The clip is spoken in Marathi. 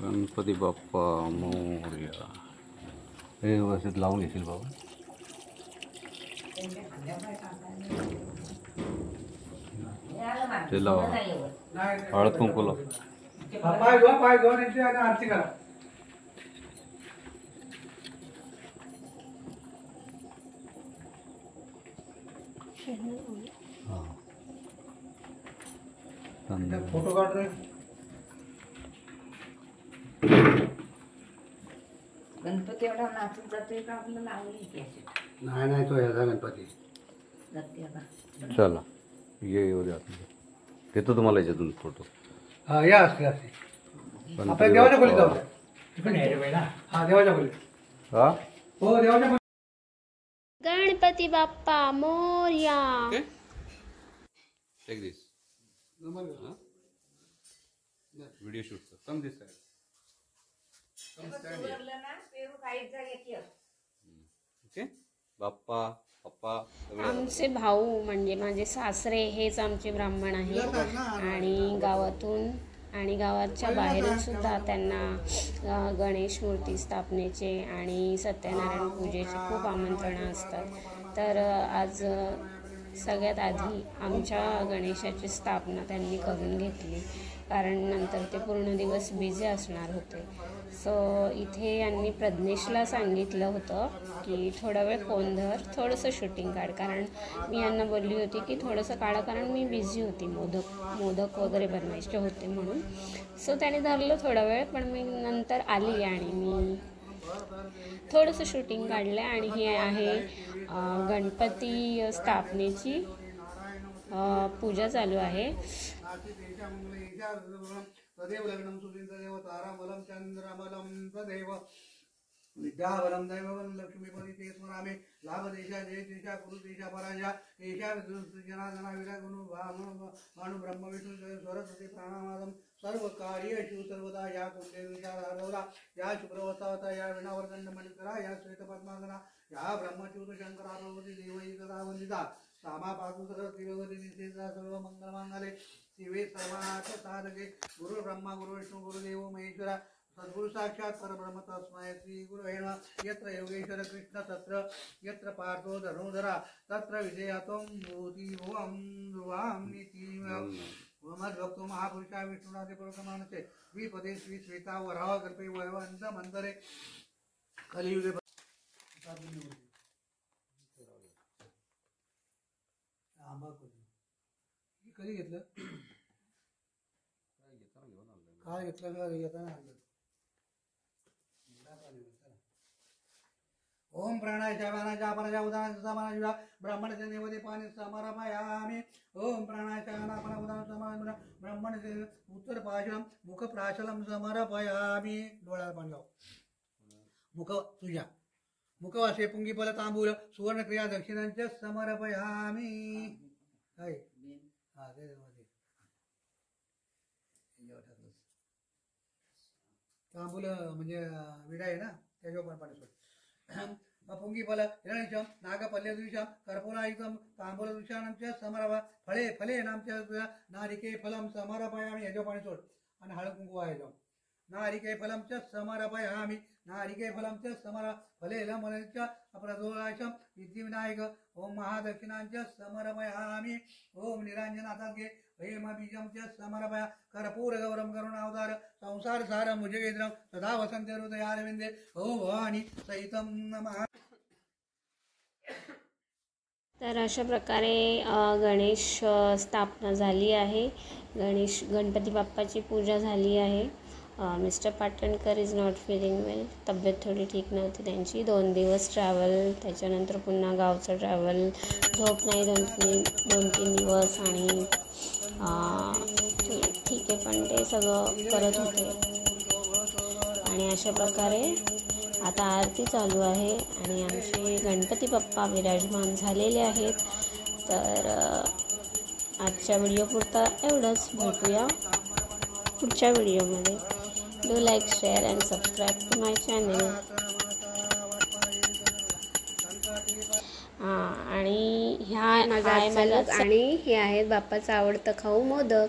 गणपती बाप्पा मोरया. हे व्यवस्थित लावून घेशील बाबा. ते लावा, हळद कुंकू लाव. आरती करा. फोटो काढ रे. गणपती एवढा नाचत जातोय का आपलं लावली की अशी? नाही तो ह्याचा गणपती जाते आता. चला येऊ द्या. घेतो तुम्हाला याच्यातून फोटो. हा या असते आपण देवाच्या खोलीत जाऊ. हा देवाच्या खोलीत. हा हो देवाच्या खोलीत. गणपती बाप्पा मोरया. टेक दिस व्हिडिओ शूट कर. Come this side. ओके. बाप्पा पप्पा आमचे भाऊ म्हणजे माझे सासरे हेच आमचे ब्राह्मण आहेत आणि गावातून आणि गावाच्या बाहेरून सुद्धा त्यांना गणेश मूर्ती स्थापनेचे आणि सत्यनारायण पूजेचे खूप आमंत्रणं असतात. तर आज सगळ्यात आधी आमच्या गणेशाची स्थापना त्यांनी करून घेतली, कारण नंतर ते पूर्ण दिवस बिझी असणार होते. सो इथे यांनी प्रज्ञेशला सांगितलं होतं की थोडा वेळ फोन धर, थोडंसं शूटिंग काढ, कारण मी यांना बोलली होती की थोडंसं काढा, कारण मी बिझी होती, मोदक वगैरे बनवायचे होते म्हणून. सो त्याने धरलं थोडा वेळ, पण मी नंतर आली आणि मी थोडंसं शूटिंग काढलं. आणि ही आहे गणपती स्थापनेची पूजा चालू आहे. तदेव लग्नं सुचिंतदेव ताराबलं चंद्रबलं तदेव विद्याबलं दैवबलं लक्ष्मीपति ते स्मरामि लाभदेशा जयदेशा कुरुदेशा पराजा एषा जनार्दना विरागुणु भानु ब्रह्म विष्णु सरस्वती प्राणानादं सर्वकार्येषु सर्वदा या कुंडे विचारहरौरा या शुभ्रवस्तावता या विणावर्तन मणिकरा या श्वेतपद्मासना या ब्रह्मच्युत शंकरा पार्वती देवई सदा वंदिता सामा पादुसर त्रिभुवती निषेधा सर्व मंगलमांगले शिवे सर्वार्थ साधके गुरु ब्रह्मा गुरु विष्णु गुरुदेव महेश्वरा सद्गुरु साक्षात परब्रह्म तस्मै श्री गुरुवे नमः. यत्र योगेश्वर कृष्ण तत्र यत्र पार्थो धनुधरा तत्र विजयातं भूति भुवं ध्रुवामिति मद्भक्तो महापुरुषा विष्णुनाथे पुरुषमानसे द्विपदे श्री श्वेता वराह कल्पे वैवंत मंतरे कलियुगे कधी घेतलं काय घेतलं का येताना आणलं. ओम प्राणाय शाबानाच्या अपराजा उदान समाना ब्राह्मणचे नेवदे पाणी समरमयामी. ओम प्राणाय शाबाना उदान समाना ब्राह्मणचे उत्तर पाशम मुख प्राशलम समर्पयामी. डोळ्याला पाणी लाव. मुख तुझ्या मुखवासे पुंगीफल तांबूल सुवर्ण क्रिया दक्षिणांच्या समर्पयामी. काय हा ते तांबूल म्हणजे विडा आहे ना, त्याच्यावर पण पाणी सोड. पुंगीफल हिरण्यशम नागपल्यदुषम कर्पूरायुक्तम तांबूलदुषाणांच्या समरप फळे फले नामच्या नारिके फलम समर्पयामी. ह्याच्यावर पाणी सोड आणि हळद कुंकू व्हायचं. नारिके फलमच्या समर्पयामी. नारिके फलमच्या समर फले लमनच्या प्रदोषम विद्धिविनायक. ओम महादक्षिणांच्या समर्पयामी. ओम निरांजनाथात घे हेम बीजमच्या समर्पया. कर्पूर गौरम करुणावतार संसार सार मुजगेंद्रम सदा वसंत हृदयारविंदे ओम भवानी सहितम नमः. तर अशा प्रकारे गणेश स्थापना झाली आहे. गणपती बाप्पाची पूजा झाली आहे. Mister Patankar is not feeling well. तब्येत थोडी ठीक नव्हती त्यांची. 2 दिवस ट्रॅव्हल, त्याच्यानंतर पुन्हा गावचं ट्रॅव्हल, झोप नाही 2-3 दिवस आणि ठीक आहे, पण ते सगळं करत होते. आणि अशा प्रकारे आता आरती चालू आहे आणि आमचे गणपती बाप्पा विराजमान झालेले आहेत. तर आजच्या व्हिडिओपुरता एवढंच. भेटूया पुढच्या व्हिडिओमध्ये. Do like, share and subscribe to my channel. आणि ह्या आहे माझा आणि हे आहेत बाप्पाचं आवडतं खाऊ मोदक.